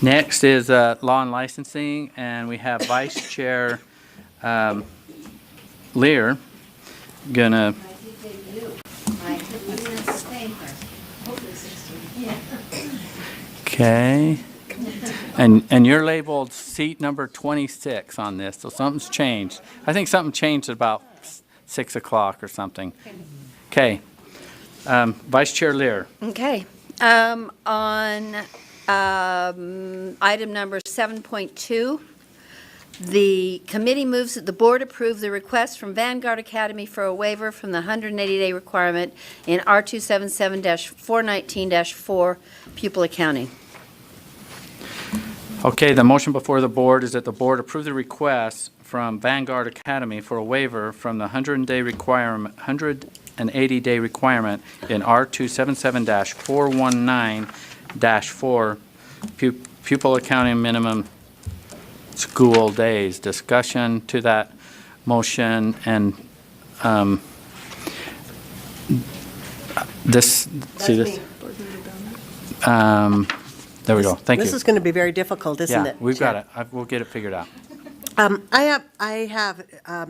Next is Law and Licensing, and we have Vice Chair Lear gonna. Okay. And you're labeled seat number 26 on this, so something's changed. I think something changed at about 6 o'clock or something. Okay. Vice Chair Lear. Okay. On item number 7.2, the committee moves that the board approve the request from Vanguard Academy for a waiver from the 180-day requirement in R277-419-4 pupil accounting. Okay, the motion before the board is that the board approve the request from Vanguard Academy for a waiver from the 180-day requirement in R277-419-4 pupil accounting minimum school days. Discussion to that motion, and this, see this? There we go. Thank you. This is going to be very difficult, isn't it? Yeah, we've got it. We'll get it figured out. I have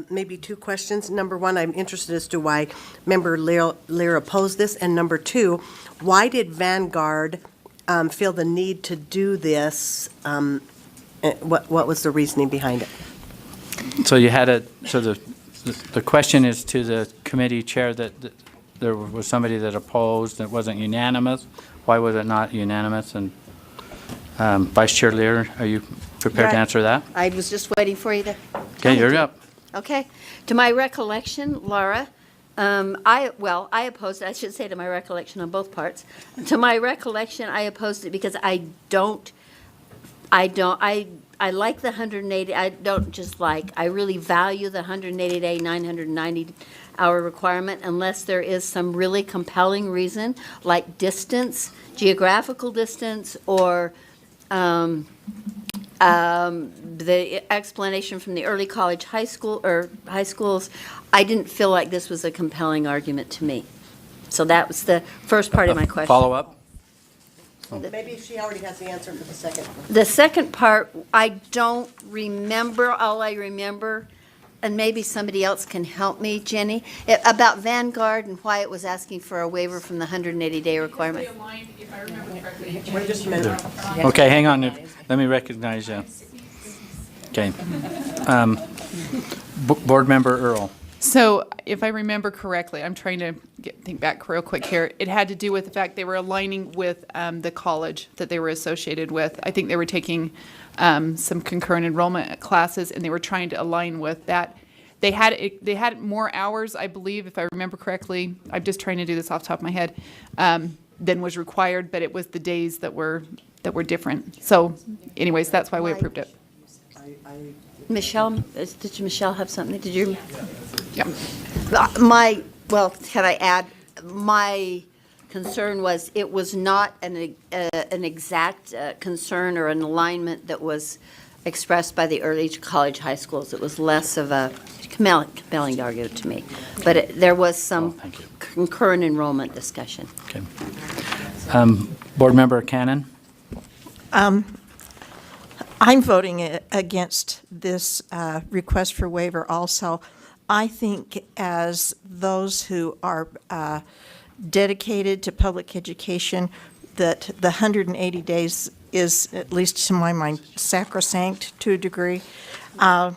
maybe two questions. Number one, I'm interested as to why Member Lear opposed this, and number two, why did Vanguard feel the need to do this? What was the reasoning behind it? So you had so the question is to the committee chair that there was somebody that opposed, and it wasn't unanimous. Why was it not unanimous? And Vice Chair Lear, are you prepared to answer that? I was just waiting for you to. Okay, you're up. Okay. To my recollection, Laura, I opposed it. I should say to my recollection on both parts. To my recollection, I opposed it because I like the 180, I don't just like, I really value the 180-day, 990-hour requirement unless there is some really compelling reason, like distance, geographical distance, or the explanation from the early college high schools. I didn't feel like this was a compelling argument to me. So that was the first part of my question. Follow up? Maybe she already has the answer for the second one. The second part, I don't remember. All I remember, and maybe somebody else can help me, Jenny, about Vanguard and why it was asking for a waiver from the 180-day requirement. If I remember correctly. Wait just a minute. Okay, hang on. Let me recognize you. Okay. Board Member Earl. So if I remember correctly, I'm trying to think back real quick here. It had to do with the fact they were aligning with the college that they were associated with. I think they were taking some concurrent enrollment classes, and they were trying to align with that. They had more hours, I believe, if I remember correctly. I'm just trying to do this off the top of my head, than was required, but it was the days that were different. So, anyways, that's why we approved it. Michelle, did Michelle have something? Did you? Yeah. Can I add? My concern was it was not an exact concern or an alignment that was expressed by the early college high schools. It was less of a compelling argument to me. But there was some concurrent enrollment discussion. Okay. Board Member Cannon. I'm voting against this request for waiver also. I think as those who are dedicated to public education, that the 180 days is, at least to my mind, sacrosanct to a degree. I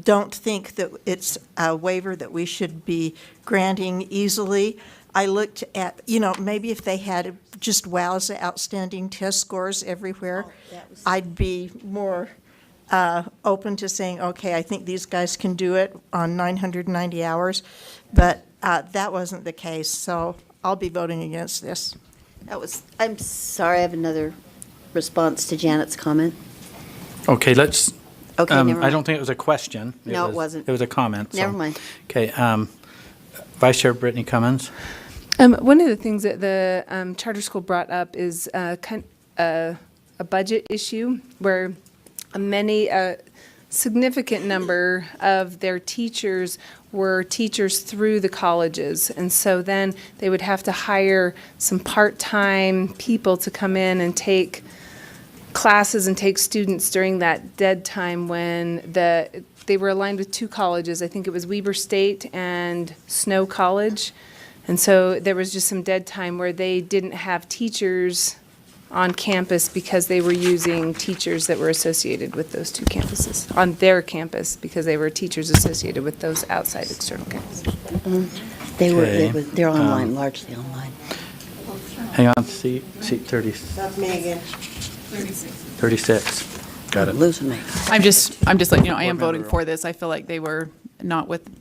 don't think that it's a waiver that we should be granting easily. I looked at, maybe if they had just wowza outstanding test scores everywhere, I'd be more open to saying, okay, I think these guys can do it on 990 hours. But that wasn't the case, so I'll be voting against this. I'm sorry, I have another response to Janet's comment. Okay, let's. Okay, never mind. I don't think it was a question. No, it wasn't. It was a comment. Never mind. Okay, Vice Chair Brittany Cummins. One of the things that the charter school brought up is a budget issue where a significant number of their teachers were teachers through the colleges. And so then they would have to hire some part-time people to come in and take classes and take students during that dead time when they were aligned with 2 colleges. I think it was Weber State and Snow College. And so there was just some dead time where they didn't have teachers on campus because they were using teachers that were associated with those 2 campuses, on their campus, because they were teachers associated with those outside external campuses. Okay. They're online, largely online. Hang on, seat 30, That's me again. 36. Got it. Losing me. I'm just letting you know, I am Board member voting for this. I feel like they were not within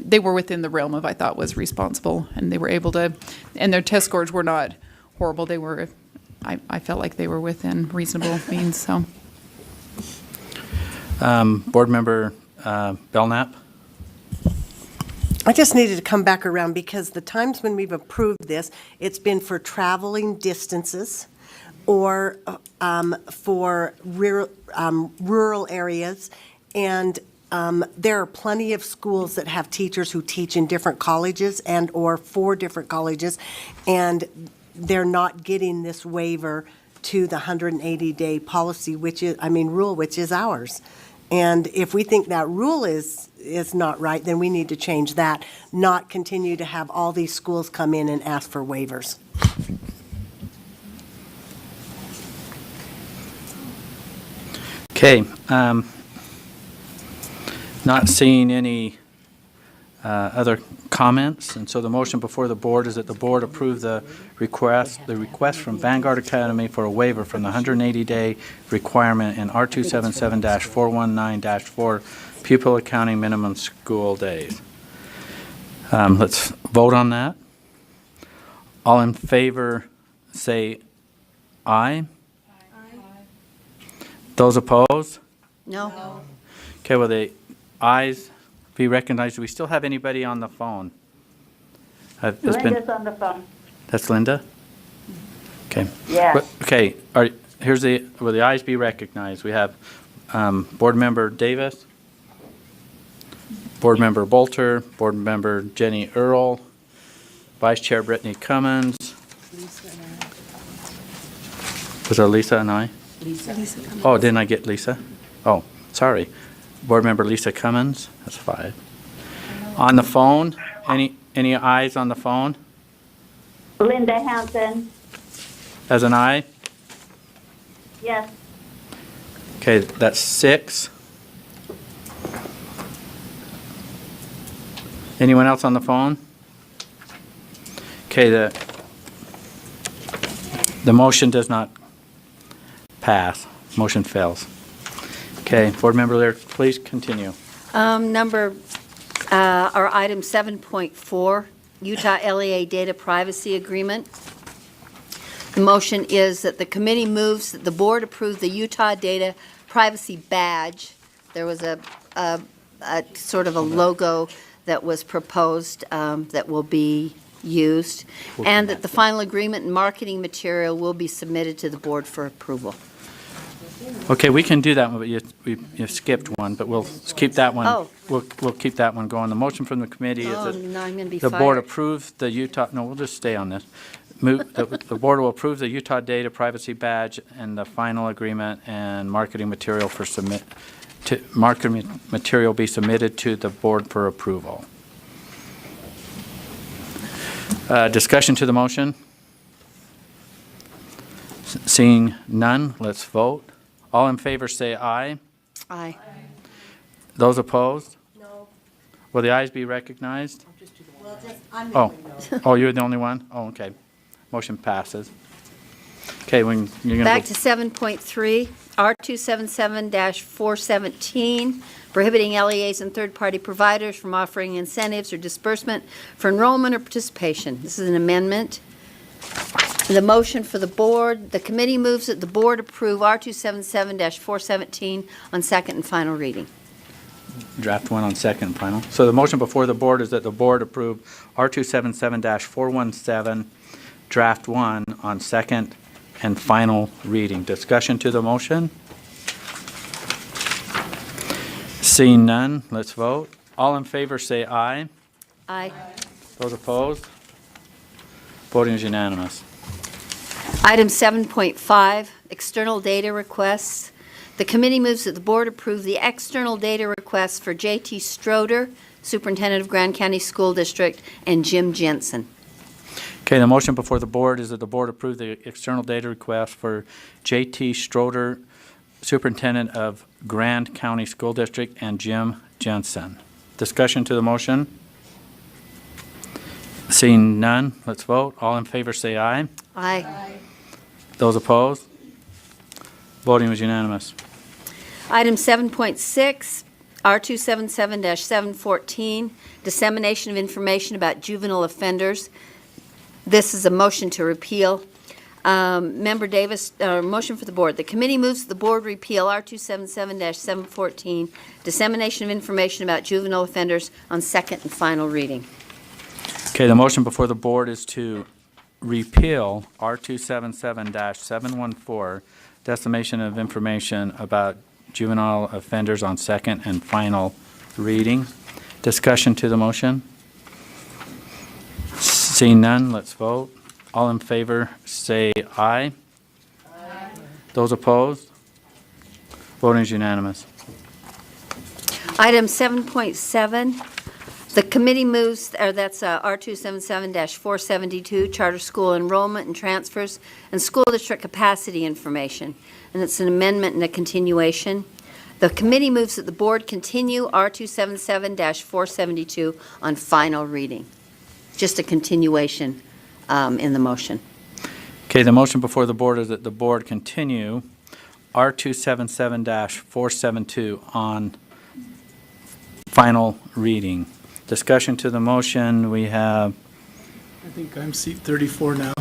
they were within the realm of, I thought, was responsible, and they were able to, and their test scores were not horrible. They were, I felt like they were within reasonable means, so. Board Member Belknap? I just needed to come back around because the times when we've approved this, it's been for traveling distances or for rural areas. And there are plenty of schools that have teachers who teach in different colleges and/or for different colleges, and they're not getting this waiver to the 180-day policy, rule, which is ours. And if we think that rule is not right, then we need to change that, not continue to have all these schools come in and ask for waivers. Okay. Not seeing any other comments, and so the motion before the board is that the board approve the request from Vanguard Academy for a waiver from the 180-day requirement in R277-419-4 pupil accounting minimum school days. Let's vote on that. All in favor say aye. Those opposed? No? Okay, will the ayes be recognized? Do we still have anybody on the phone? Linda's on the phone. That's Linda? Okay. Yes. Okay, will the ayes be recognized? We have Board Member Davis, Board Member Bolter, Board Member Jenny Earl, Vice Chair Brittany Cummins. Was it Lisa and I? Lisa. Oh, didn't I get Lisa? Oh, sorry. Board Member Lisa Cummins, that's 5. On the phone, any ayes on the phone? Linda Hansen, As an aye? yes. Okay, that's 6. Anyone else on the phone? Okay, the motion does not pass. Motion fails. Okay, Board Member Lear, please continue. Our item 7.4, Utah LEA Data Privacy Agreement. The motion is that the committee moves that the board approve the Utah Data Privacy Badge. There was a sort of a logo that was proposed that will be used, and that the final agreement and marketing material will be submitted to the board for approval. Okay, we can do that one, but you skipped one, but we'll keep that one. Oh. We'll keep that one going. The motion from the committee is Oh, that no, I'm going to be the fired. board approves the Utah, no, we'll just stay on this. The board will approve the Utah Data Privacy Badge and the final agreement and marketing material marketing material be submitted to the board for approval. Discussion to the motion? Seeing none, let's vote. All in favor say aye. Aye. Those opposed? No. Will the ayes be recognized? Oh, you're the only one? Oh, okay. Motion passes. Okay, you're going to Back to 7.3, R277-417, prohibiting LEAs and third-party providers from offering incentives or disbursement for enrollment or participation. This is an amendment. The motion for the board, the committee moves that the board approve R277-417 on second and final reading. draft one on second and final. So the motion before the board is that the board approve R277-417, draft 1 on second and final reading. Discussion to the motion? Seeing none, let's vote. All in favor say aye. Aye. Those opposed? Voting is unanimous. Item 7.5, external data requests. The committee moves that the board approve the external data requests for J.T. Stroder, Superintendent of Grand County School District, and Jim Jensen. Okay, the motion before the board is that the board approve the external data request for J.T. Stroder, Superintendent of Grand County School District, and Jim Jensen. Discussion to the motion? Seeing none, let's vote. All in favor say aye. Aye. Those opposed? Voting was unanimous. Item 7.6, R277-714, dissemination of information about juvenile offenders. This is a motion to repeal. Member Davis, motion for the board. The committee moves that the board repeal R277-714, dissemination of information about juvenile offenders on second and final reading. Okay, the motion before the board is to repeal R277-714, dissemination of information about juvenile offenders on second and final reading. Discussion to the motion? Seeing none, let's vote. All in favor say aye. Aye. Those opposed? Voting is unanimous. Item 7.7, the committee moves, or that's R277-472, charter school enrollment and transfers and school district capacity information. And it's an amendment and a continuation. The committee moves that the board continue R277-472 on final reading. Just a continuation in the motion. Okay, the motion before the board is that the board continue R277-472 on final reading. Discussion to the motion, we have, I think I'm seat 34 now,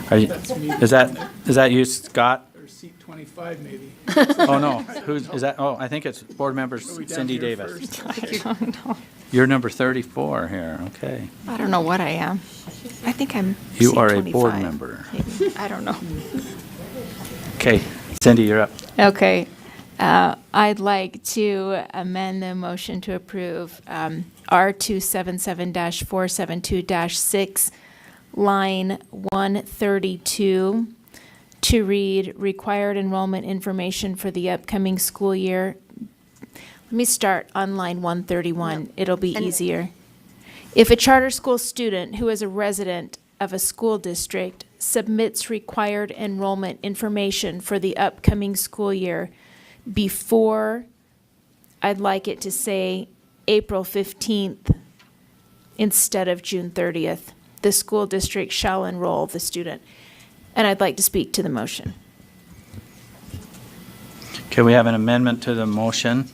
That's me. is that you, Scott? or seat 25 maybe. Oh, no, is that, oh, I think it's board member Are we down Cindy here Davis. first? Okay. You're number 34 here, okay. I don't know what I am. I think I'm You seat are a board 25, member. maybe. I don't know. Okay, Cindy, you're up. Okay. I'd like to amend the motion to approve R277-472-6, line 132, to read required enrollment information for the upcoming school year. Let me start on line 131. It'll be easier. If a charter school student who is a resident of a school district submits required enrollment information for the upcoming school year before, I'd like it to say April 15th instead of June 30th, the school district shall enroll the student. And I'd like to speak to the motion. Okay, we have an amendment to the motion.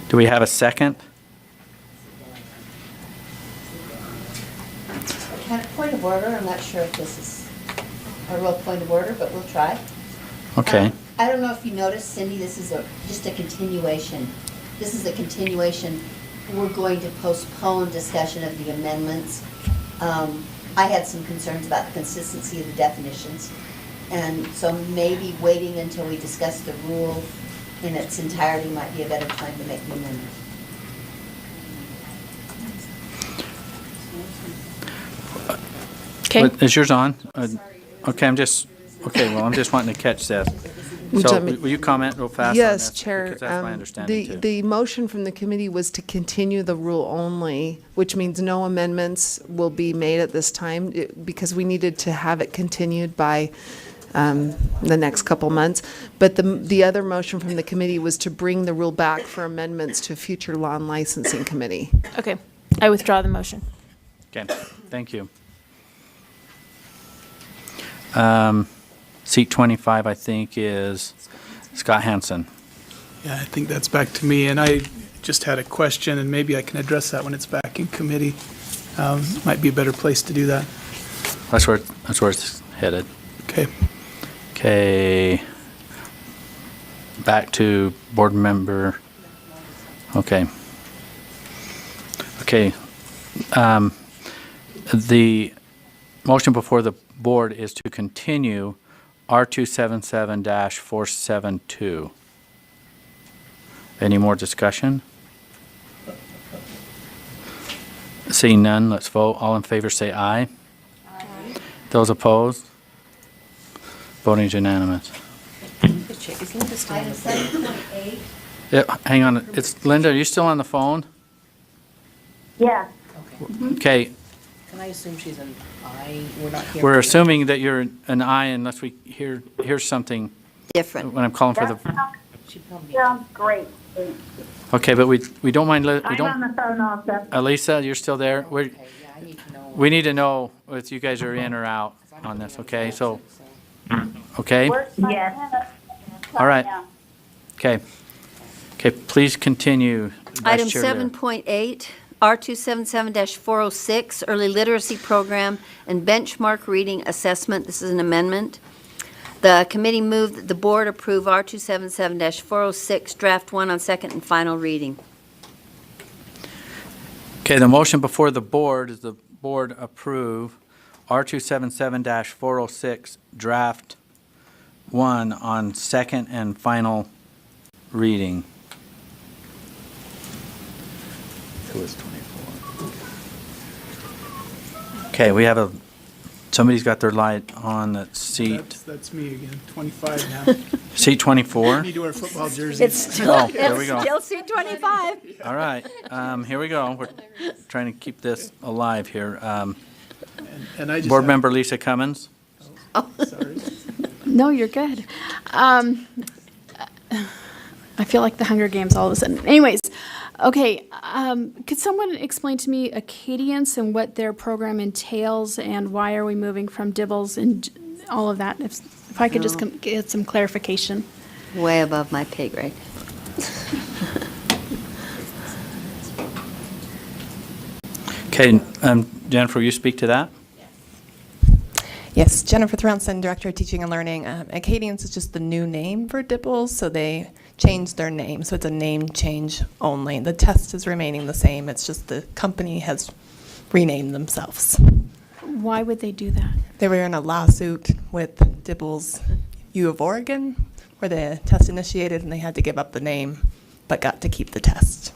Do we have a second? Kind of point of order, I'm not sure if this is a real point of order, but we'll try. Okay. I don't know if you noticed, Cindy, this is just a continuation. This is a continuation. We're going to postpone discussion of the amendments. I had some concerns about the consistency of the definitions. And so maybe waiting until we discuss the rule in its entirety might be a better time to make the amendment. Okay. Is yours on? Okay, I'm just wanting to catch this. So will you comment real fast on Yes, this? Chair. Because that's my understanding too. The motion from the committee was to continue the rule only, which means no amendments will be made at this time because we needed to have it continued by the next couple months. But the other motion from the committee was to bring the rule back for amendments to a future law and licensing committee. Okay. I withdraw the motion. Okay, thank you. Seat 25, I think, is Scott Hansen. Yeah, I think that's back to me, and I just had a question, and maybe I can address that when it's back in committee. Might be a better place to do that. That's where it's headed. Okay. Okay. Back to board member. Okay. Okay. The motion before the board is to continue R277-472. Any more discussion? Seeing none, let's vote. All in favor say aye. Aye. Those opposed? Voting is unanimous. Item 7.8. Yeah, hang on, it's, Linda, are you still on the phone? Yes. Okay, Can I assume she's an I? We're not here. we're assuming that you're an aye unless we hear something Different. when I'm calling for That the, She'd probably. sounds great. okay, but we don't mind, we I'm on don't, the phone also. Elisa, you're still there? We're, Okay, yeah, I need to know. we need to know if you guys are in or out on this, okay? So, okay? Yes. All right. Okay. Okay, please continue. Vice Item Chair Lear. 7.8, R277-406, Early Literacy Program and Benchmark Reading Assessment. This is an amendment. The committee moved that the board approve R277-406, Draft 1 on second and final reading. Okay, the motion before the board is the board approve R277-406, Draft 1 on second and final reading. It was 24. Okay, we have somebody's got their light on that seat. That's me again, 25 now. Seat 24? Need to wear football jerseys. It's still, Oh, there we it's go. still C-25. All right, here we go. We're trying to keep this alive here. And I just Board have- Member Lisa Cummins? Sorry. No, you're good. I feel like the Hunger Games all of a sudden. Anyways, okay, could someone explain to me Acadience and what their program entails and why are we moving from Dibbles and all of that? If I could just get some clarification. Way above my pay grade. Okay, Jennifer, will you speak to that? Yes, Jennifer Thronson, Director of Teaching and Learning. Acadience is just the new name for Dibbles, so they changed their name, so it's a name change only. The test is remaining the same, it's just the company has renamed themselves. Why would they do that? They were in a lawsuit with Dibbles U of Oregon, where the test initiated, and they had to give up the name, but got to keep the test.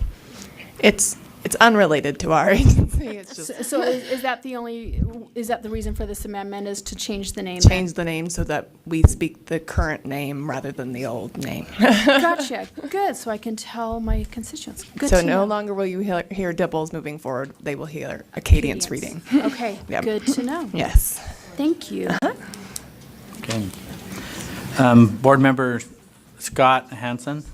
It's unrelated to our agency, it's just So is that the reason for this amendment is to change the name? change the name so that we speak the current name rather than the old name. Gotcha. Good. So I can tell my constituents. Good So to no know. longer will you hear Dibbles moving forward. They will hear Acadience reading. Okay. Yep. Good to know. Yes. Thank you. Okay. Board Member Scott Hansen?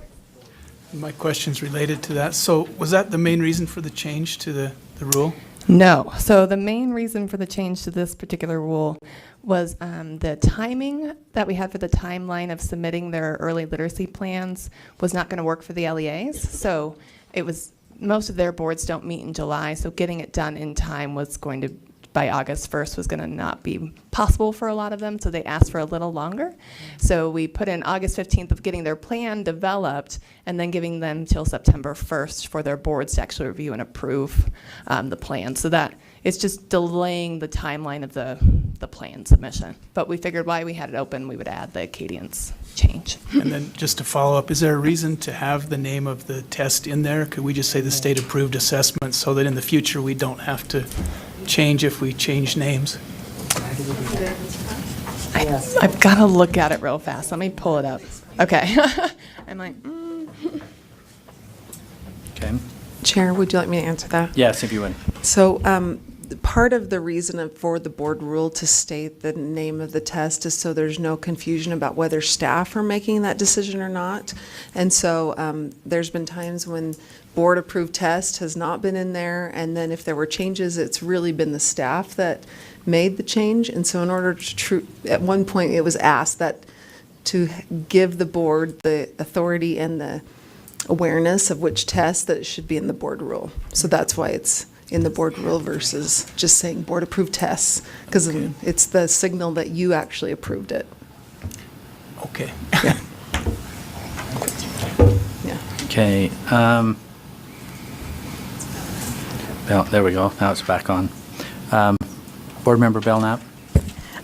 My question's related to that. So was that the main reason for the change to the rule? No. So the main reason for the change to this particular rule was the timing that we had for the timeline of submitting their early literacy plans was not going to work for the LEAs. So it was, most of their boards don't meet in July, so getting it done in time was going to, by August 1st, was going to not be possible for a lot of them, so they asked for a little longer. So we put in August 15th of getting their plan developed and then giving them till September 1st for their boards to actually review and approve the plan. So that it's just delaying the timeline of the plan submission. But we figured while we had it open, we would add the Acadience change. And then just to follow up, is there a reason to have the name of the test in there? Could we just say the state-approved assessment so that in the future we don't have to change if we change names? I've got to look at it real fast. Let me pull it up. Okay. I'm like, Okay. Chair, would you like me to answer that? Yes, if you would. So part of the reason for the board rule to state the name of the test is so there's no confusion about whether staff are making that decision or not. And so there's been times when board-approved test has not been in there, and then if there were changes, it's really been the staff that made the change. And so in order to, at one point, it was asked that to give the board the authority and the awareness of which test that it should be in the board rule. So that's why it's in the board rule versus just saying board-approved tests, because it's the signal that you actually approved it. Okay. Yeah. Okay. Well, there we go. Now it's back on. Board Member Belknap?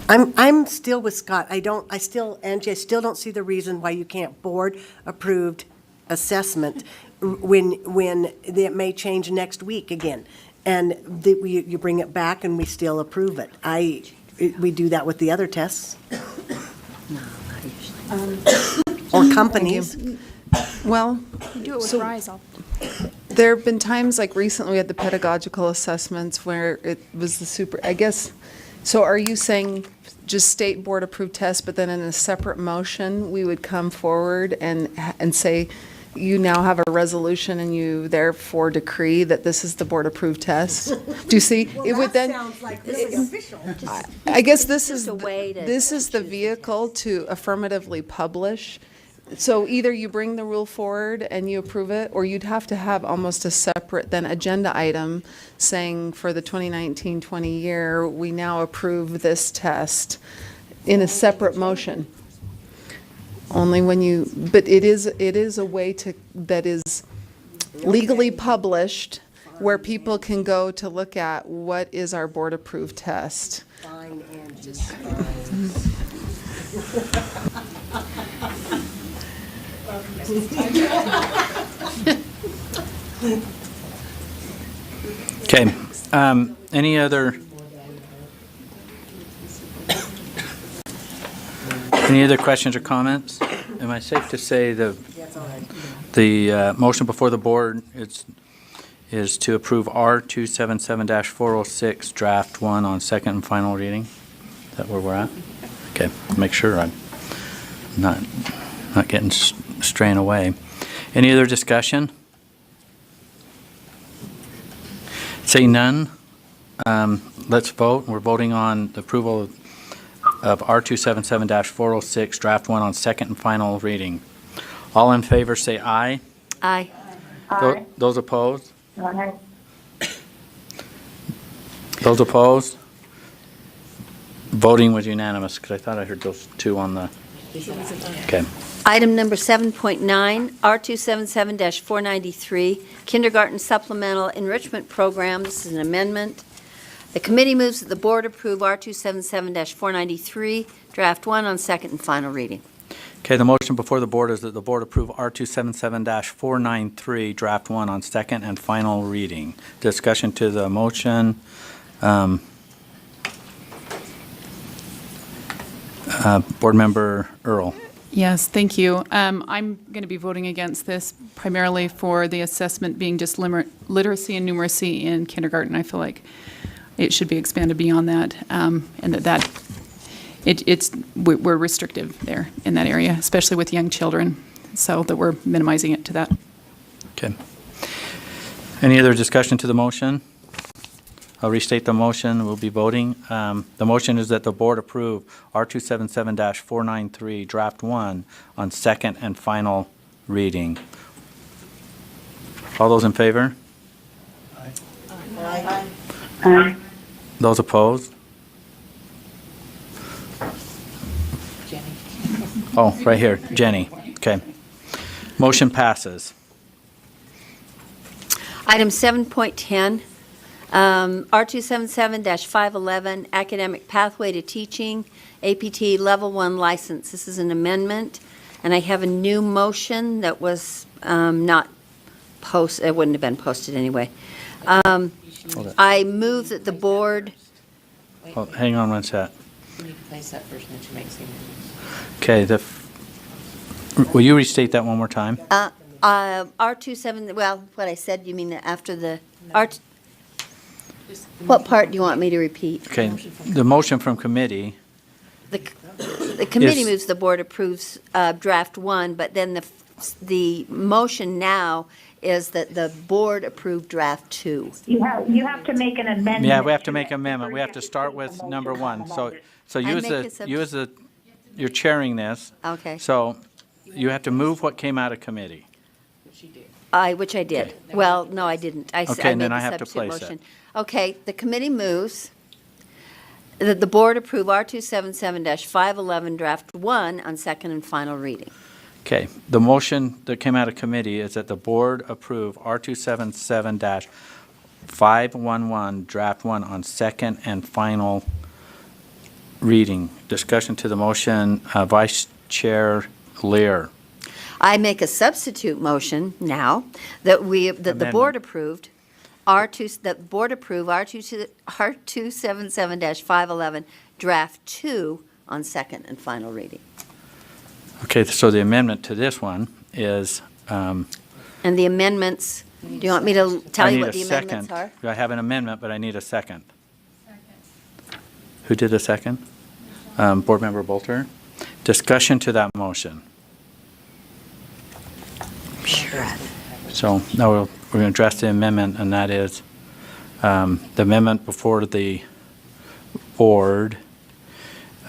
I'm still with Scott. Angie, I still don't see the reason why you can't board-approved assessment when it may change next week again. And you bring it back and we still approve it. we do that with the other tests. Or companies. Well, We do it with So- RISE. there have been times, like recently we had the pedagogical assessments where it was the super, I guess, so are you saying just state board approved tests, but then in a separate motion, we would come forward and say, you now have a resolution and you therefore decree that this is the board approved test? Do you see? It would then. Sounds like really official. I guess this Just is, a way to this is the vehicle to affirmatively publish. So either you bring the rule forward and you approve it, or you'd have to have almost a separate then agenda item saying for the 2019-20 year, we now approve this test in a separate motion. Only when you, but it is a way to, that is legally published where people can go to look at what is our board approved test. Fine, Angie. Okay, any other questions or comments? Am I safe to say the motion before the board is to approve R277-406 draft 1 on second and final reading? Is that where we're at? Okay, make sure I'm not getting straying away. Any other discussion? Seeing none, let's vote. We're voting on the approval of R277-406 draft 1 on second and final reading. All in favor say aye. Aye. Aye. Those opposed? Aye. Those opposed? Voting was unanimous, because I thought I heard those two on the, okay. Item number 7.9, R277-493, Kindergarten Supplemental Enrichment Program. This is an amendment. The committee moves that the board approve R277-493, draft 1 on second and final reading. Okay, the motion before the board is that the board approve R277-493, draft 1 on second and final reading. Discussion to the motion. Board Member Earl. Yes, thank you. I'm going to be voting against this primarily for the assessment being just literacy and numeracy in kindergarten. I feel like it should be expanded beyond that, and we're restrictive there in that area, especially with young children, so that we're minimizing it to that. Okay. Any other discussion to the motion? I'll restate the motion. We'll be voting. The motion is that the board approve R277-493, draft 1 on second and final reading. All those in favor? Aye. Those opposed? Jenny. Oh, right here, Jenny. Okay. Motion passes. Item 7.10, R277-511, Academic Pathway to Teaching, APT Level 1 License. This is an amendment, and I have a new motion that was not posted, it wouldn't have been posted anyway. Hold it. I move that the board, Wait, Oh, hang on one sec. you need to place that first, and then she makes the amendment. Okay, will you restate that one more time? R27, well, what I said, you mean after the, what part do you want me to repeat? Okay, the motion from committee, The committee Yes. moves the board approves draft 1, but then the motion now is that the board approve draft 2. You have to make an amendment. yeah, we have to make an amendment. We have to start with number 1. So you I as make you're chairing this. Okay. So you have to move what came out of committee. She did. Which I did. Well, no, I didn't. Okay, and made then I the have to substitute place it. motion. Okay, the committee moves that the board approve R277-511 draft 1 on second and final reading. Okay, the motion that came out of committee is that the board approve R277-511 draft 1 on second and final reading. Discussion to the motion, Vice Chair Lear. I make a substitute motion now that the Amendment. board approved that board approve R277-511, draft 2 on second and final reading. Okay, so the amendment to this one is, And the amendments, do you want me to tell you what the amendments are? I have an amendment, but I need a second. Who did the second? Board Member Bolter. Discussion to that motion. So now we're going to address the amendment, and that is the amendment before the board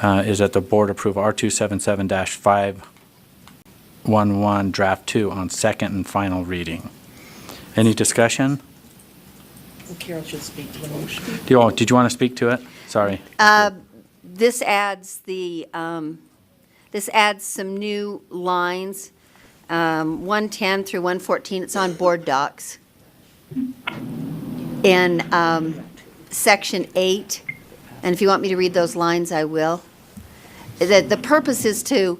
is that the board approve R277-511 draft 2 on second and final reading. Any discussion? Carol should speak to the motion. Did you want to speak to it? Sorry. This adds some new lines, 110 through 114. It's on board docs. In section 8, and if you want me to read those lines, I will. The purpose is to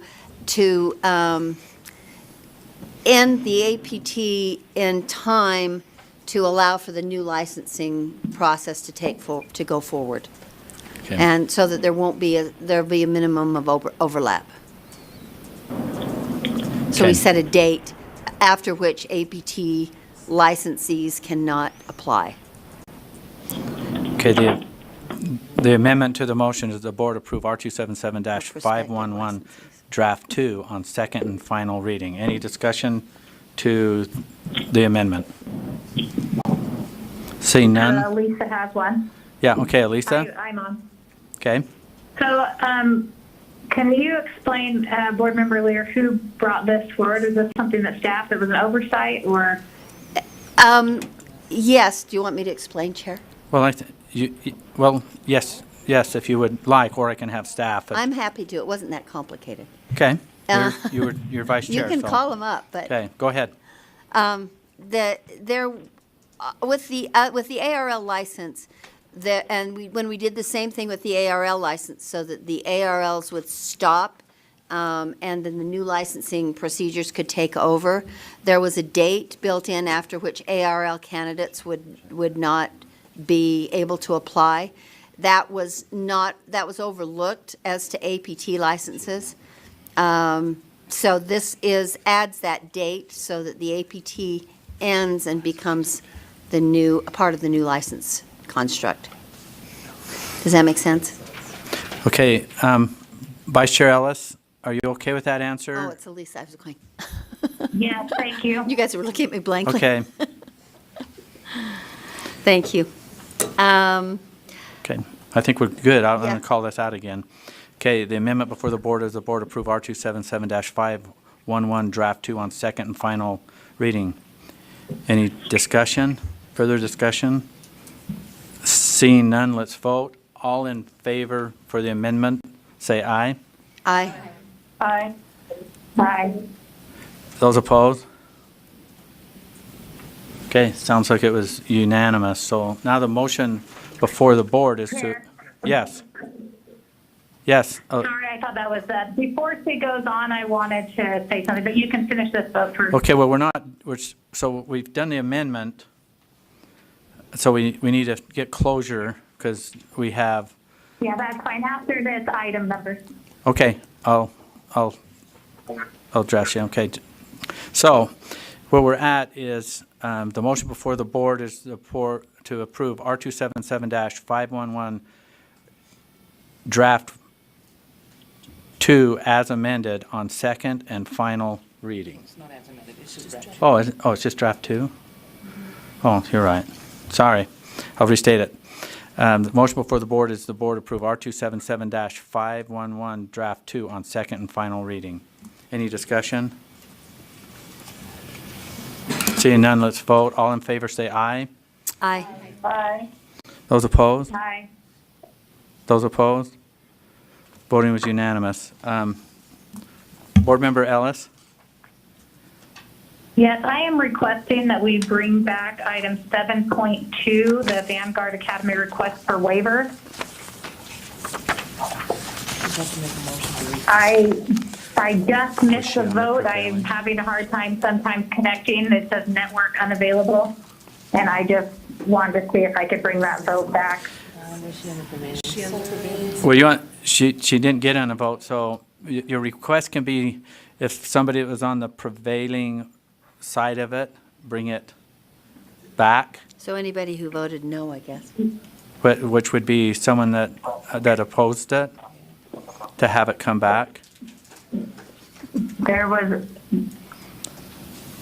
end the APT in time to allow for the new licensing process to go forward. Okay. And so that there'll be a minimum of overlap. So Okay. we set a date after which APT licensees cannot apply. Okay, the amendment to the motion is the board approve R277-511 draft 2 on second and final reading. Any discussion to the amendment? Seeing none? Lisa has one. Yeah, okay, Elisa? I'm on. Okay. So, can you explain, Board Member Lear, who brought this forward? Is this something that staff, that was an oversight, or? Yes, do you want me to explain, Chair? Well, yes, if you would like, or I can have staff. I'm happy to. It wasn't that complicated. Okay. Uh, You're vice You chair. can so- call them up, but. Okay, go ahead. With the ARL license, when we did the same thing with the ARL license, so that the ARLs would stop, and then the new licensing procedures could take over, there was a date built in after which ARL candidates would not be able to apply. That was overlooked as to APT licenses. So this adds that date so that the APT ends and becomes a part of the new license construct. Does that make sense? Okay, Vice Chair Ellis, are you okay with that answer? Oh, it's Elisa. I was going. Yes, thank you. You guys were looking at me blankly. Okay, Thank you. okay. I think we're good. I'm Yeah. going to call this out again. Okay, the amendment before the board is the board approve R277-511 draft 2 on second and final reading. Any discussion? Further discussion? Seeing none, let's vote. All in favor for the amendment, say aye. Aye. Aye. Aye. Those opposed? Okay, sounds like it was unanimous. So now the motion before the board is to, Chair. yes. Yes, Sorry, I thought that was, before she goes on, I wanted to say something, but you can finish this vote first. okay, well, so we've done the amendment. So we need to get closure because we have, Yeah, that's fine. After this item number. okay, I'll address you, okay. So where we're at is the motion before the board is to approve R277-511 draft 2 as amended on second and final reading. It's not as amended, it's just draft. It's just draft 2? Oh, you're right. Sorry. I'll restate it. The motion before the board is the board approve R277-511 draft 2 on second and final reading. Any discussion? Seeing none, let's vote. All in favor say aye. Aye. Aye. Those opposed? Aye. Those opposed? Voting was unanimous. Board Member Ellis? Yes, I am requesting that we bring back item 7.2, the Vanguard Academy request for waiver. You have to make a motion to read. I just missed the vote. I am having a hard time sometimes connecting. It says network unavailable. And I just wanted to see if I could bring that vote back. Well, you want, she didn't get on a vote, so your request can be if somebody was on the prevailing side of it, bring it back, So anybody who voted no, I guess. which would be someone that opposed it, to have it come back. There was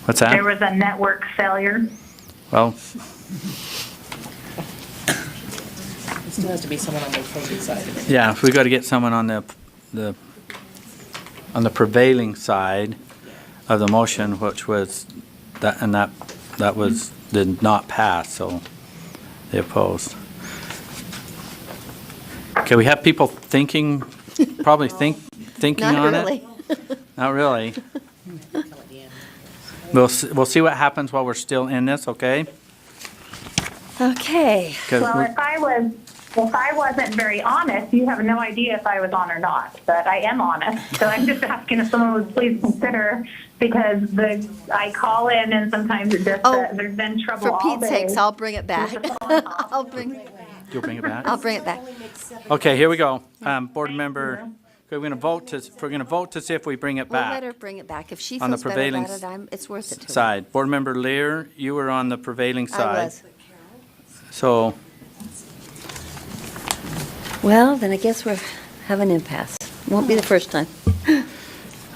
What's that? there was a network failure. Well, It still has to be someone on the opposing side. yeah, we got to get someone on the prevailing side of the motion, which was that, and that was, did not pass, so they opposed. Okay, we have people thinking, probably thinking Not on really. it. Not really. We'll see what happens while we're still in this, okay? Okay. 'Cause Well, we're- if I wasn't very honest, you have no idea if I was on or not. But I am honest, so I'm just asking if someone would please consider, because I call in and sometimes it just there's been trouble For all Pete's day. sakes, I'll bring it back. I'll bring You'll bring it back? I'll bring it back. Okay, here we go. Board member, we're going to vote to see if we bring it We'll let back. her bring it back. If she On the feels better prevailing about it, it's worth it to her. Side. Board member Lear, you were on the prevailing I side. was. So, Well, then I guess we're having an impasse. Won't be the first time.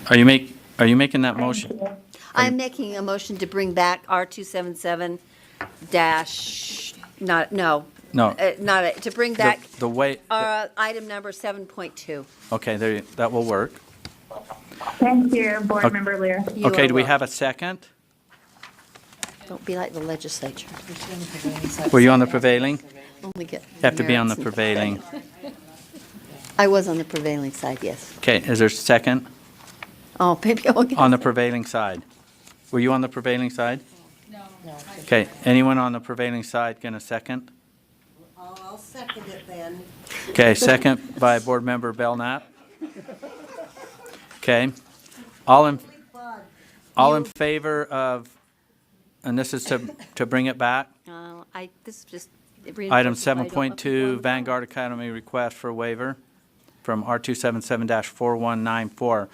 are you making that motion? I'm making a motion to bring back R277 dash, No. to bring back The way, item number 7.2. okay, that will work. Thank you, Board Okay. Member Lear. You Okay, are do we welcome. have a second? Don't be like the legislature. Were you on the prevailing? Only get You have to be on the merits and- prevailing. I was on the prevailing side, yes. Okay, is there a second? Oh, maybe I'll get. On the prevailing side. Were you on the prevailing side? No. Okay, anyone on the prevailing side going to second? I'll second it then. Okay, second by Board Member Belknap. Okay, all in favor of, and this is to bring it back? This is just. Item 7.2, Vanguard Academy request for waiver from R277-4194.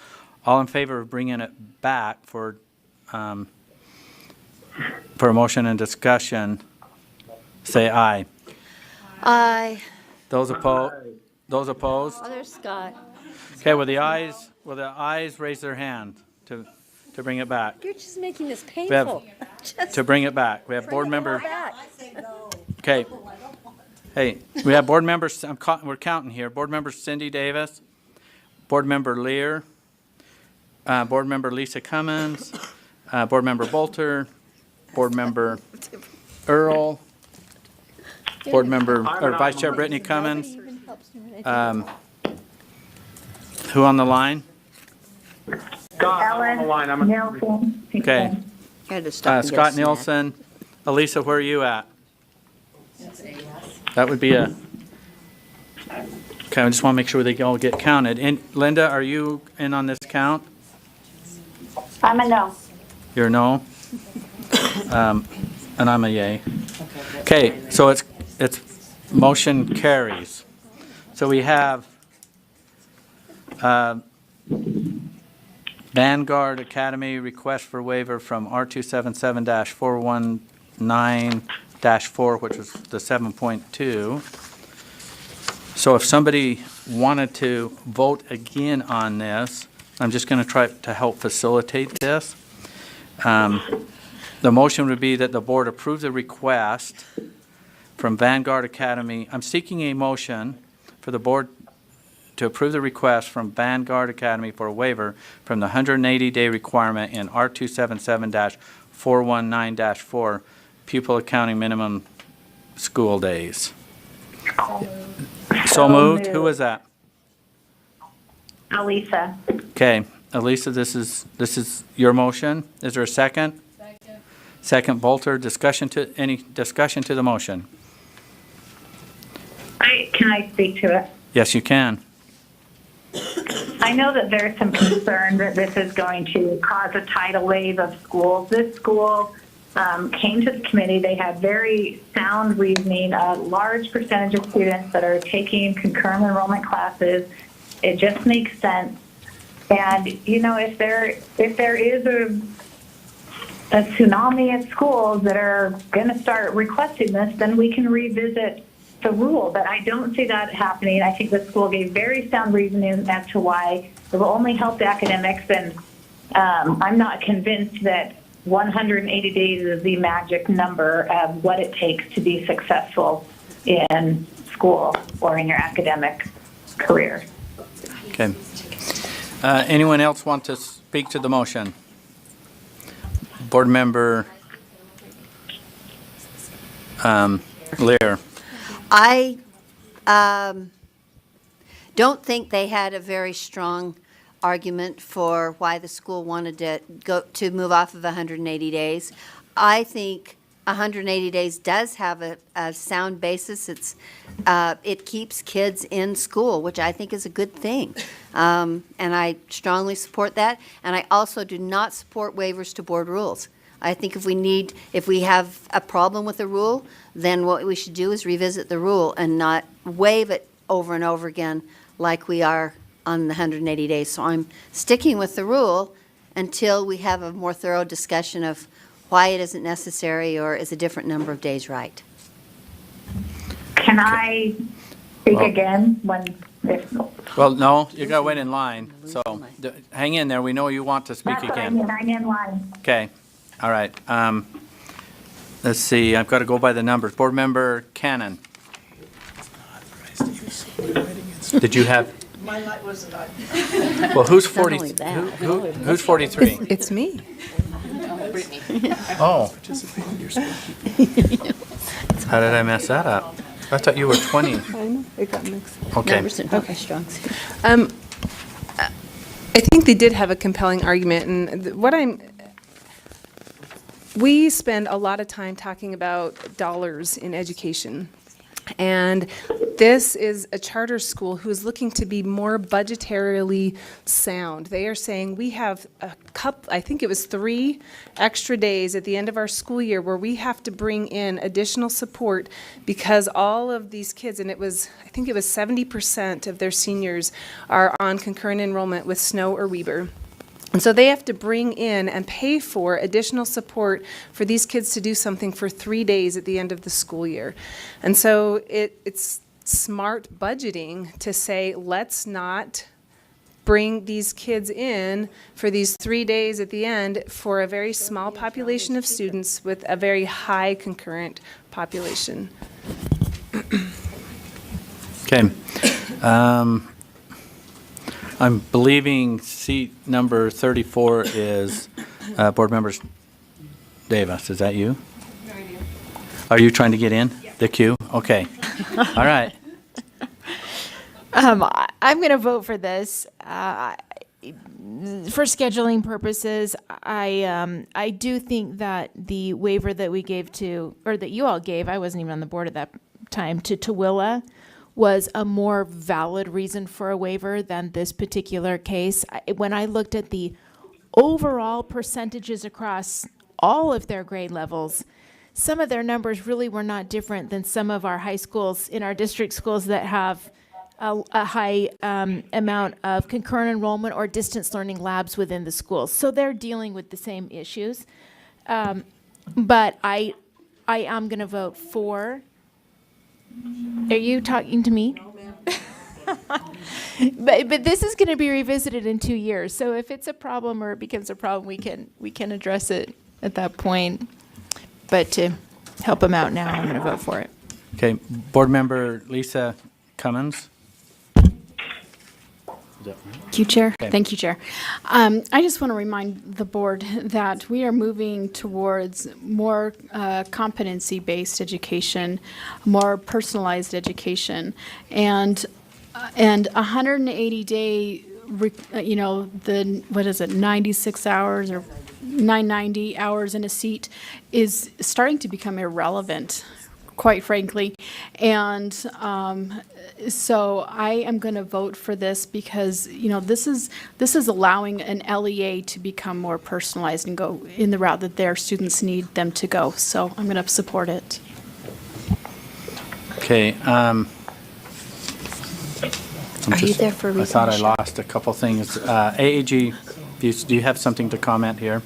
All in favor of bringing it back for a motion and discussion, say aye. Aye. Those opposed? Those opposed? Oh, there's Scott. Okay, will the ayes raise their hand to bring it back? You're just making this have- painful. Just To bring it back. We have board member, back. okay. Hey, we have board members, we're counting here. Board member Cindy Davis, board member Lear, board member Lisa Cummins, board member Bolter, board member Earl, board member, or Vice Chair Brittany Cummins. Who on the line? Ellen Nielsen. Okay. Had to stop and get a Scott snack. Nielsen. Elisa, where are you at? That would be a, okay, I just want to make sure they all get counted. And Linda, are you in on this count? I'm a no. You're a no? And I'm a yay. Okay, so it's motion carries. So we have Vanguard Academy request for waiver from R277-419-4, which was the 7.2. So if somebody wanted to vote again on this, I'm just going to try to help facilitate this. The motion would be that the board approve the request from Vanguard Academy. I'm seeking a motion for the board to approve the request from Vanguard Academy for a waiver from the 180-day requirement in R277-419-4 pupil accounting minimum school days. So moved. Who was that? Alisa. Okay, Elisa, this is your motion. Is there a second? Second, Bolter. Any discussion to the motion? Can I speak to it? Yes, you can. I know that there's some concern that this is going to cause a tidal wave of schools. This school came to the committee. They had very sound reasoning, a large percentage of students that are taking concurrent enrollment classes. It just makes sense. And, you know, if there is a tsunami at schools that are going to start requesting this, then we can revisit the rule. But I don't see that happening. I think the school gave very sound reasoning as to why it will only help the academics. And I'm not convinced that 180 days is the magic number of what it takes to be successful in school or in your academic career. Okay. Anyone else want to speak to the motion? Board Member Lear. I don't think they had a very strong argument for why the school wanted to move off of 180 days. I think 180 days does have a sound basis. It keeps kids in school, which I think is a good thing. And I strongly support that. And I also do not support waivers to board rules. I think if we have a problem with a rule, then what we should do is revisit the rule and not waive it over and over again like we are on the 180 days. So I'm sticking with the rule until we have a more thorough discussion of why it isn't necessary or is a different number of days right. Can I speak again Well, no, you got to wait in line. So hang in there. We know you want to speak That's again. what I mean. I'm in line. Okay. All right. Let's see. I've got to go by the numbers. Board Member Cannon. Did you have? My light wasn't on. Well, who's Not 40? only that. Who's 43? It's me. Oh. How did I mess that up? I thought you were 20. I know, it got mixed. Okay. Numbers are not my strong suit. I think they did have a compelling argument, and we spend a lot of time talking about dollars in education. And this is a charter school who is looking to be more budgetarily sound. They are saying we have I think it was 3 extra days at the end of our school year where we have to bring in additional support because all of these kids, and I think it was 70% of their seniors are on concurrent enrollment with Snow or Weber. And so they have to bring in and pay for additional support for these kids to do something for 3 days at the end of the school year. And so it's smart budgeting to say, let's not bring these kids in for these 3 days at the end for a very small population of students with a very high concurrent population. Okay. I'm believing seat number 34 is Board Member Davis. Is that you? No idea. Are you trying to get in the queue? Okay. All right. I'm going to vote for this. For scheduling purposes, I do think that the waiver that we gave that you all gave, I wasn't even on the board at that time, to Tooele was a more valid reason for a waiver than this particular case. When I looked at the overall percentages across all of their grade levels, some of their numbers really were not different than some of our high schools in our district schools that have a high amount of concurrent enrollment or distance learning labs within the schools. So they're dealing with the same issues. But I am going to vote for. Are you talking to me? No, ma'am. But this is going to be revisited in 2 years. So if it's a problem or it becomes a problem, we can address it at that point. But to help them out now, I'm going to vote for it. Okay. Board Member Lisa Cummins. Thank you, Chair. Okay. Thank you, Chair. I just want to remind the board that we are moving towards more competency-based education, more personalized education, and 180-day, 96 hours or 990 hours in a seat is starting to become irrelevant quite frankly. And so I am going to vote for this because, you know, this is allowing an LEA to become more personalized and go in the route that their students need them to go. So I'm going to support it. Okay. Are you there for a I reason, thought I Michelle? lost a couple things. AAG, do you have something to comment here?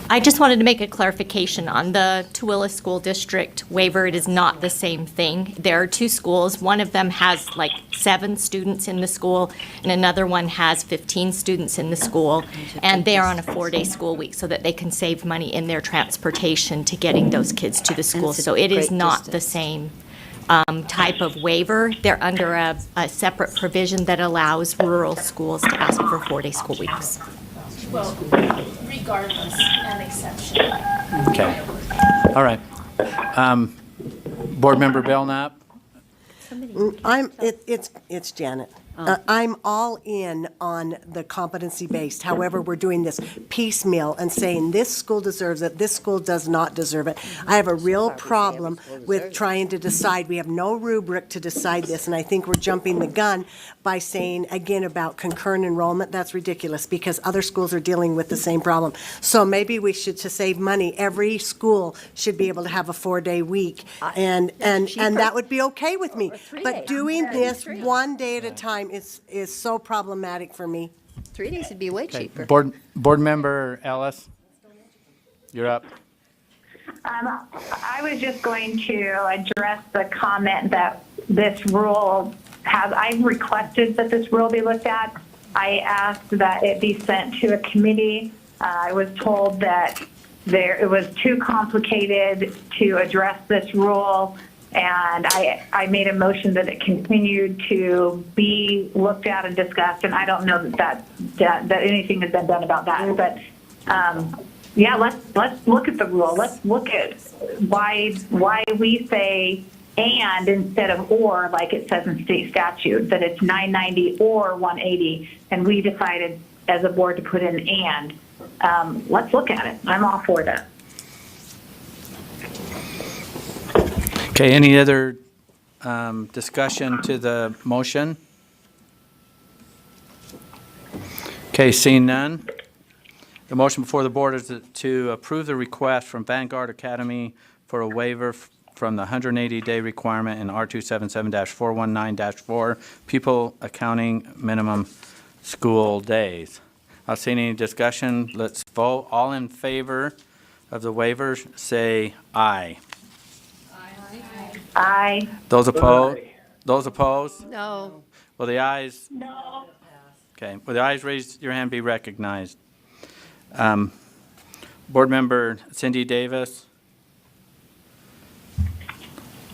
I just wanted to make a clarification on the Tooele School District waiver. It is not the same thing. There are two schools. One of them has like 7 students in the school, and another one has 15 students in the school. And they are on a 4-day school week so that they can save money in their transportation to getting those kids to the school. it's a So it is great not the distance. same type of waiver. They're under a separate provision that allows rural schools to ask for 4-day school weeks. Well, regardless, an exception. Okay. All right. Board Member Belknap? It's Janet. I'm all in on the competency-based. However, we're doing this piecemeal and saying this school deserves it, this school does not deserve it. I have a real problem with trying to decide. We have no rubric to decide this, and I think we're jumping the gun by saying, again, about concurrent enrollment. That's ridiculous because other schools are dealing with the same problem. So maybe we should, to save money, every school should be able to have a 4-day week, and that would be okay with me. But doing this one day at a time is so problematic for me. 3 days would be way Okay. cheaper. Board Member Ellis? You're up. I was just going to address the comment that this rule has, I requested that this rule be looked at. I asked that it be sent to a committee. I was told that it was too complicated to address this rule, and I made a motion that it continued to be looked at and discussed, and I don't know that anything has been done about that. But yeah, let's look at the rule. Let's look at why we say and instead of or, like it says in state statute, that it's 990 or 180, and we decided as a board to put in and. Let's look at it. I'm all for that. Okay, any other discussion to the motion? Okay, seeing none. The motion before the board is to approve the request from Vanguard Academy for a waiver from the 180-day requirement in R277-419-4, pupil accounting minimum school days. Not seeing any discussion. Let's vote. All in favor of the waivers, say aye. Aye. Those opposed? Those opposed? No. Will the ayes? No. Okay. Will the ayes raise your hand be recognized? Board Member Cindy Davis?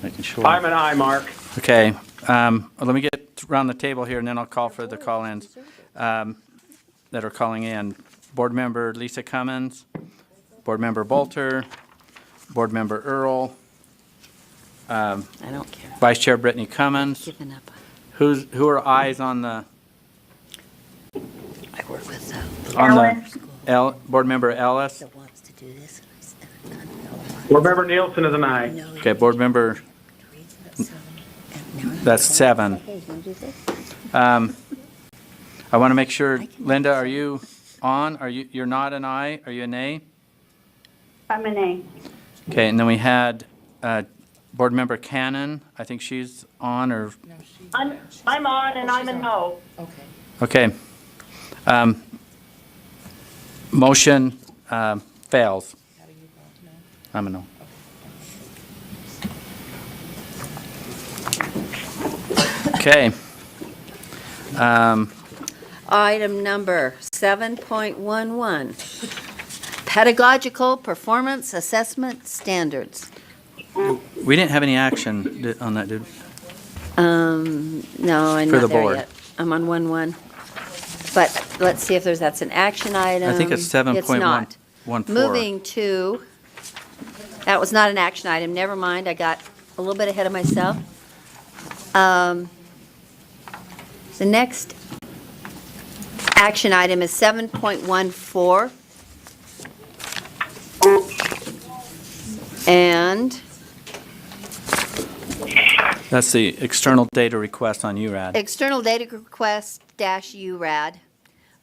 Making sure. I'm an aye, Mark. Okay. Let me get around the table here, and then I'll call for the call-ins that are calling in. Board Member Lisa Cummins, Board Member Bolter, Board Member Earl, I don't care. Vice Chair Brittany Cummins. Giving up. Who are ayes on the I work with Board Member Ellis? that wants to do this. Board Member Nielsen is an aye. Okay, Board Member, that's 7. I want to make sure, Linda, are you on? You're not an aye? Are you a nay? I'm an A. Okay, and then we had Board Member Cannon. I think she's on, or, I'm on and I'm a no. okay. Motion fails. I'm a no. Okay. Item number 7.11, Pedagogical Performance Assessment Standards. We didn't have any action on that, did we? No, I'm For the not there board. yet. I'm on 1.1. But let's see if that's an action item. I think it's 7.1. It's not. 1.4. Moving to, that was not an action item, never mind, I got a little bit ahead of myself. The next action item is 7.14. And That's the external data request on URAD. External data request dash URAD.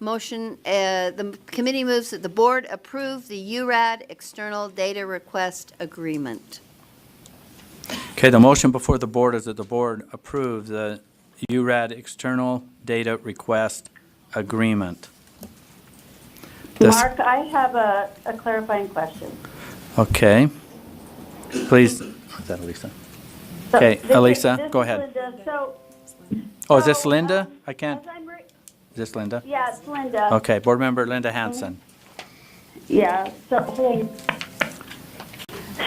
Motion, the committee moves that the board approve the URAD external data request agreement. Okay, the motion before the board is that the board approve the URAD external data request agreement. Mark, I have a clarifying question. Okay. Please, is that Elisa? Okay, Elisa, go ahead. Linda. Oh, is this Linda? I can't. Is this Linda? Yeah, it's Linda. Okay, Board Member Linda Hansen. Yeah,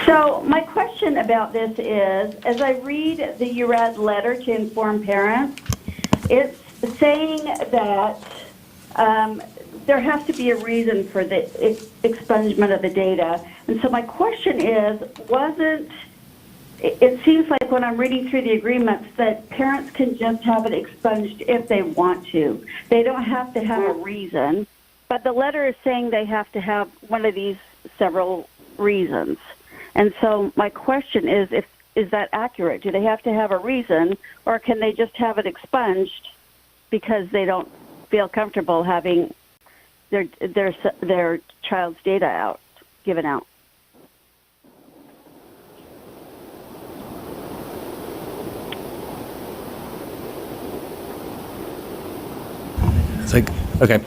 so my question about this is, as I read the URAD letter to inform parents, it's saying that there has to be a reason for the expungement of the data. And so my question is, it seems like when I'm reading through the agreements that parents can just have it expunged if they want to. They don't have to have a reason, but the letter is saying they have to have one of these several reasons. And so my question is that accurate? Do they have to have a reason, or can they just have it expunged because they don't feel comfortable having their child's data given out? Okay.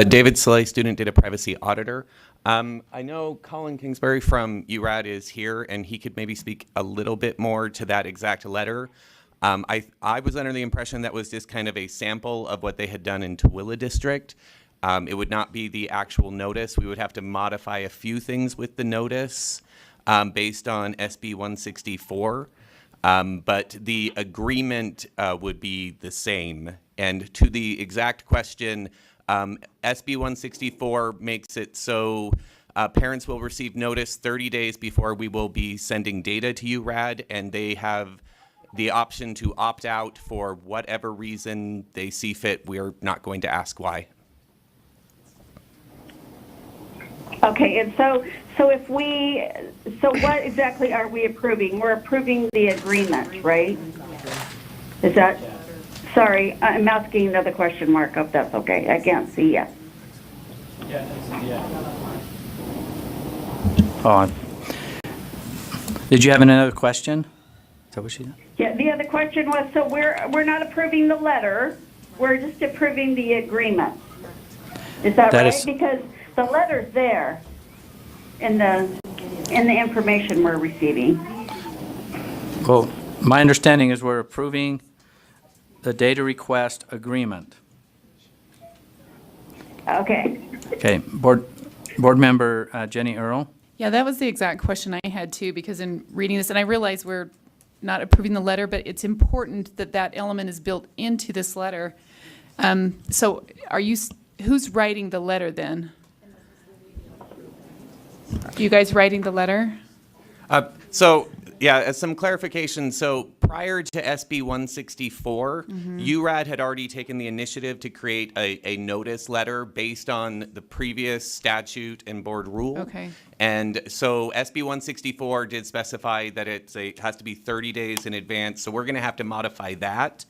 David Slay, Student Data Privacy Auditor. I know Colin Kingsbury from URAD is here, and he could maybe speak a little bit more to that exact letter. I was under the impression that was just kind of a sample of what they had done in Tooele District. It would not be the actual notice. We would have to modify a few things with the notice based on SB 164. But the agreement would be the same. And to the exact question, SB 164 makes it so parents will receive notice 30 days before we will be sending data to URAD, and they have the option to opt out for whatever reason they see fit. We're not going to ask why. Okay, and so what exactly are we approving? We're approving the agreement, right? Is that, sorry, I'm asking another question, Mark, if that's okay. I can't see yet. Oh, did you have another question? Is that what she did? Yeah, the other question was, so we're not approving the letter, we're just approving the agreement. Is that right? Because the letter's there in the information we're receiving. Well, my understanding is we're approving the data request agreement. Okay. Okay, Board Member Jenny Earl. Yeah, that was the exact question I had too, because in reading this, and I realize we're not approving the letter, but it's important that that element is built into this letter. So who's writing the letter then? Are you guys writing the letter? Yeah, some clarification. So prior to SB 164, URAD had already taken the initiative to create a notice letter based on the previous statute and board rule. Okay. And so SB 164 did specify that it has to be 30 days in advance. So we're going to have to modify that.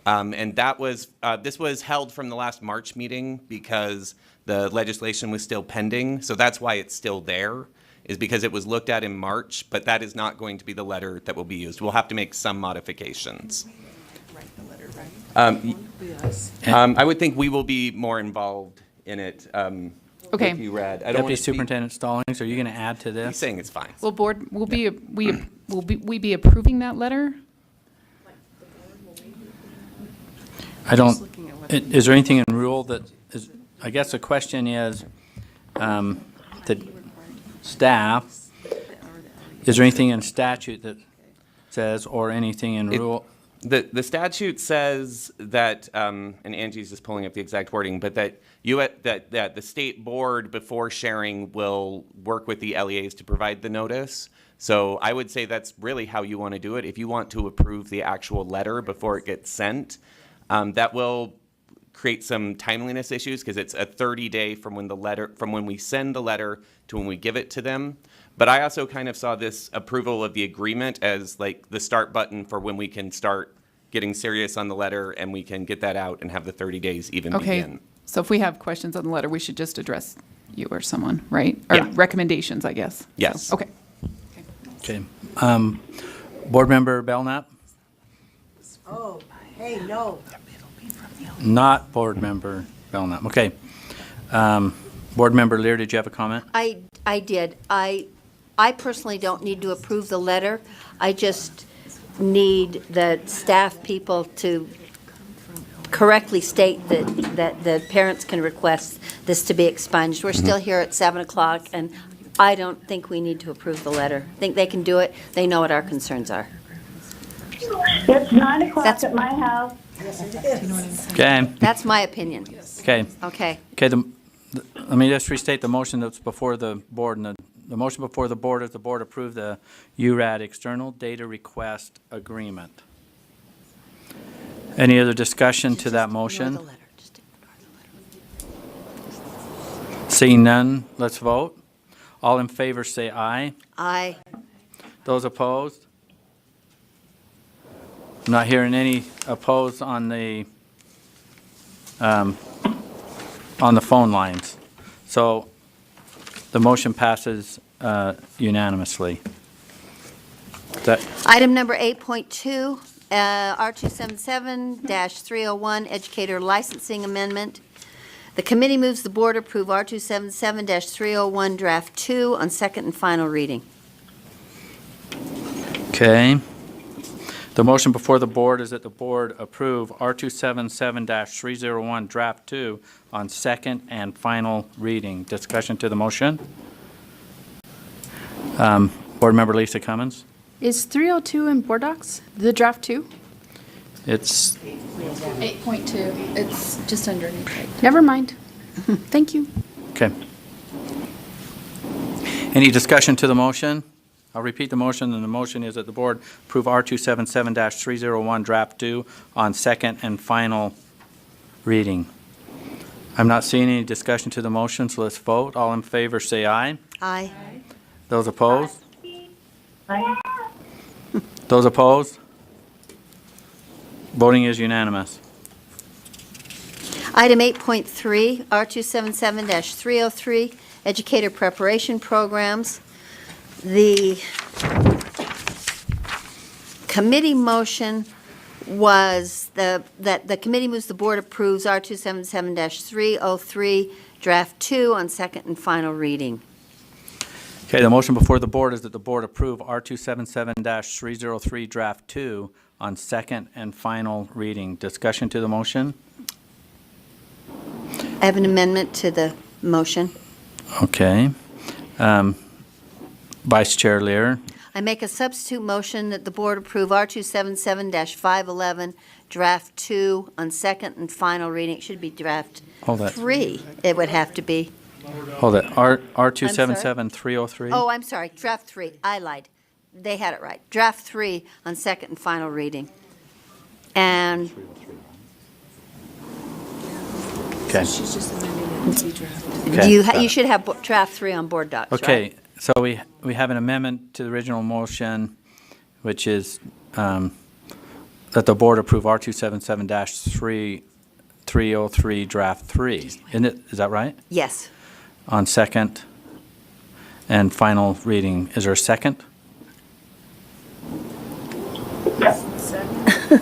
And that was this was held from the last March meeting because the legislation was still pending. So that's why it's still there, is because it was looked at in March, but that is not going to be the letter that will be used. We'll have to make some modifications. I would think we will be more involved in it. Okay. With URAD. Deputy Superintendent Stallings, are you going to add to this? He's saying it's fine. Well, board, will we be approving that letter? I don't, is there anything in rule that is, I guess the question is, the staff, is there anything in statute that says, or anything in rule? The statute says that, and Angie's just pulling up the exact wording, but that that the state board before sharing will work with the LEAs to provide the notice. So I would say that's really how you want to do it. If you want to approve the actual letter before it gets sent, that will create some timeliness issues because it's a 30-day from when we send the letter to when we give it to them. But I also kind of saw this approval of the agreement as like the start button for when we can start getting serious on the letter and we can get that out and have the 30 days even Okay, begin. so if we have questions on the letter, we should just address you or someone, right? Or Yeah. recommendations, I guess. Yes. So, okay. Okay. Board Member Belknap? Oh, hey, no. Not Board Member Belknap. Okay. Board Member Lear, did you have a comment? I did. I personally don't need to approve the letter. I just need the staff people to correctly state that the parents can request this to be expunged. We're still here at 7 o'clock, and I don't think we need to approve the letter. I think they can do it. They know what our concerns are. It's 9 o'clock at my house. Okay. That's my opinion. Okay. Okay. Okay, let me just restate the motion that's before the board. And the motion before the board is the board approve the URAD External Data Request Agreement. Any other discussion to that motion? Seeing none, let's vote. All in favor say aye. Aye. Those opposed? I'm not hearing any opposed on the phone lines. So the motion passes unanimously. Item number 8.2, R277-301, Educator Licensing Amendment. The committee moves the board approve R277-301 Draft 2 on second and final reading. Okay. The motion before the board is that the board approve R277-301 Draft 2 on second and final reading. Discussion to the motion? Board Member Lisa Cummins? Is 302 in board docs, the draft 2? It's 8.2, it's just underneath. Never mind. Thank you. okay. Any discussion to the motion? I'll repeat the motion, and the motion is that the board approve R277-301 Draft 2 on second and final reading. I'm not seeing any discussion to the motion, so let's vote. All in favor say aye. Aye. Those opposed? Aye. Those opposed? Voting is unanimous. Item 8.3, R277-303, Educator Preparation Programs. The committee motion was that the committee moves the board approves R277-303, Draft 2 on second and final reading. Okay, the motion before the board is that the board approve R277-303 Draft 2 on second and final reading. Discussion to the motion? I have an amendment to the motion. Okay. Vice Chair Lear? I make a substitute motion that the board approve R277-511 Draft 2 on second and final reading. It should be Draft Hold that. 3, it would have to be. Hold it. R277-303? Oh, I'm sorry, Draft 3, I lied. They had it right. Draft 3 on second and final reading. And Okay. She's just amending it to be draft. Okay. you should have Draft 3 on board docs, right? Okay, so we have an amendment to the original motion, which is that the board approve R277-303 Draft 3. Isn't it? Is that right? Yes. On second and final reading. Is there a second?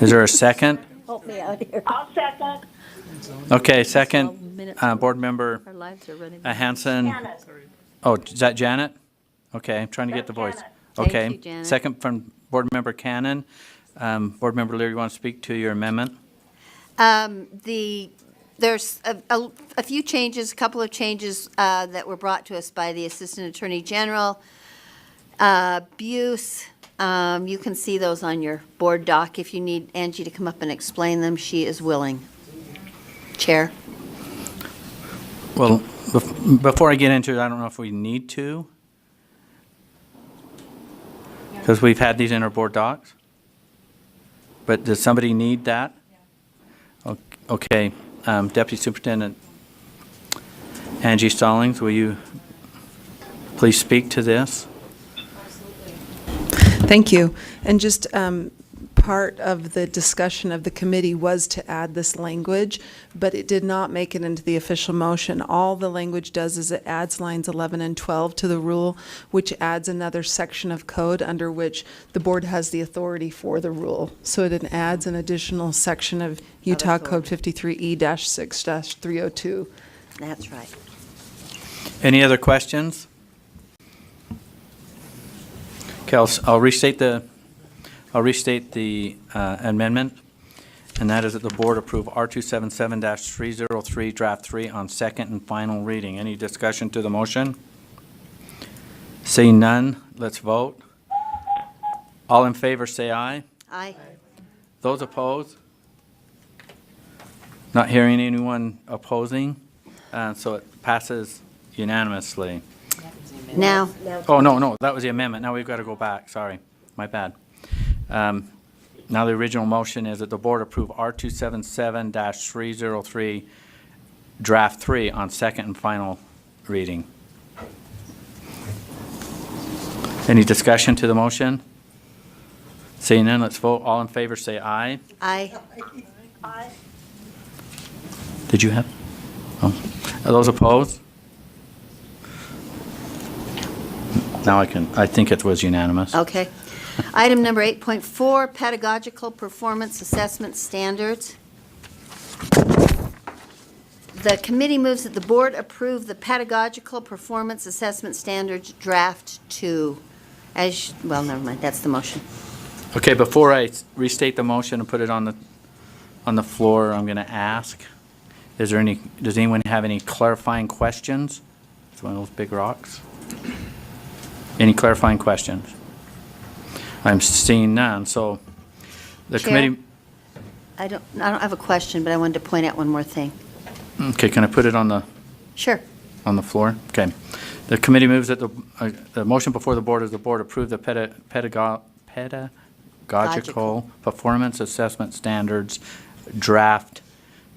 Is there a second? Help me out here. I'll second. Okay, second, Board Member Our lives are running. Hanson. Janet. Oh, is that Janet? Okay, I'm trying to get the voice. Janet. Thank Okay. you, Janet. Second from Board Member Cannon. Board Member Lear, you want to speak to your amendment? There's a few changes, a couple of changes that were brought to us by the Assistant Attorney General. Abuse, you can see those on your board doc. If you need Angie to come up and explain them, she is willing. Chair? Well, before I get into it, I don't know if we need to. Because we've had these in our board docs. But does somebody need that? Okay. Deputy Superintendent Angie Stallings, will you please speak to this? Thank you. And just part of the discussion of the committee was to add this language, but it did not make it into the official motion. All the language does is it adds lines 11 and 12 to the rule, which adds another section of code under which the board has the authority for the rule. So it adds an additional section of Utah Code 53E-6-302. That's right. Any other questions? Okay, I'll restate the amendment, and that is that the board approve R277-303 Draft 3 on second and final reading. Any discussion to the motion? Seeing none, let's vote. All in favor say aye. Aye. Those opposed? Not hearing anyone opposing, so it passes unanimously. Now, Oh, no, that was the amendment. Now we've got to go back. Sorry, my bad. Now the original motion is that the board approve R277-303 Draft 3 on second and final reading. Any discussion to the motion? Seeing none, let's vote. All in favor say aye. aye. Did you have? Oh. Are those opposed? Now I think it was unanimous. Okay. Item number 8.4, Pedagogical Performance Assessment Standards. The committee moves that the board approve the Pedagogical Performance Assessment Standards Draft 2. Well, never mind, that's the motion. Okay, before I restate the motion and put it on the floor, I'm going to ask, does anyone have any clarifying questions? It's one of those big rocks. Any clarifying questions? I'm seeing none, so the Chair? committee... I don't have a question, but I wanted to point out one more thing. Okay, can I put it on the Sure. floor? Okay. The committee moves that the motion before the board is the board approve the Pedagogical Performance Assessment Standards Draft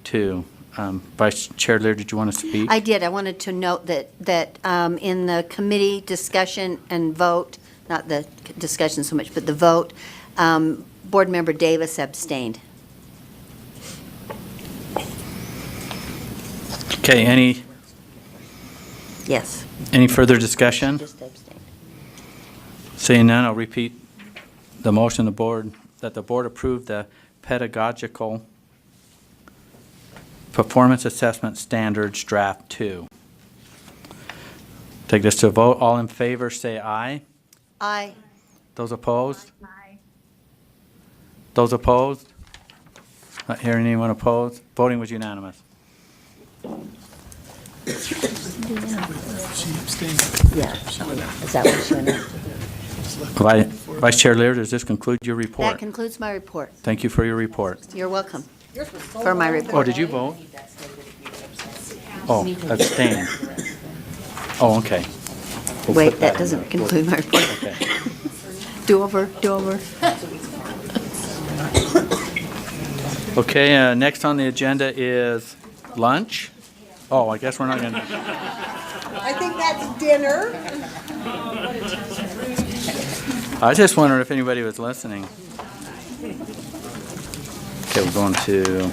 2. Vice Chair Lear, did you want to speak? I did. I wanted to note that in the committee discussion and vote, not the discussion so much, but the vote, Board Member Davis abstained. Okay, Yes. any further discussion? Just abstained. Seeing none, I'll repeat the motion that the board approve the Pedagogical Performance Assessment Standards Draft 2. Take this to a vote. All in favor say aye. Aye. Those opposed? Aye. Those opposed? Not hearing anyone opposed. Voting was unanimous. She abstained. Yeah. Is that what you know? Vice Chair Lear, does this conclude your report? That concludes my report. Thank you for your report. You're welcome for my report. Oh, did you vote? Oh, abstain. Oh, okay. We'll Wait, put that in doesn't there. conclude my report. Okay. Do over. Okay, next on the agenda is lunch. Oh, I guess we're not going to... I think that's dinner. I just wondered if anybody was listening. Okay, we're going to...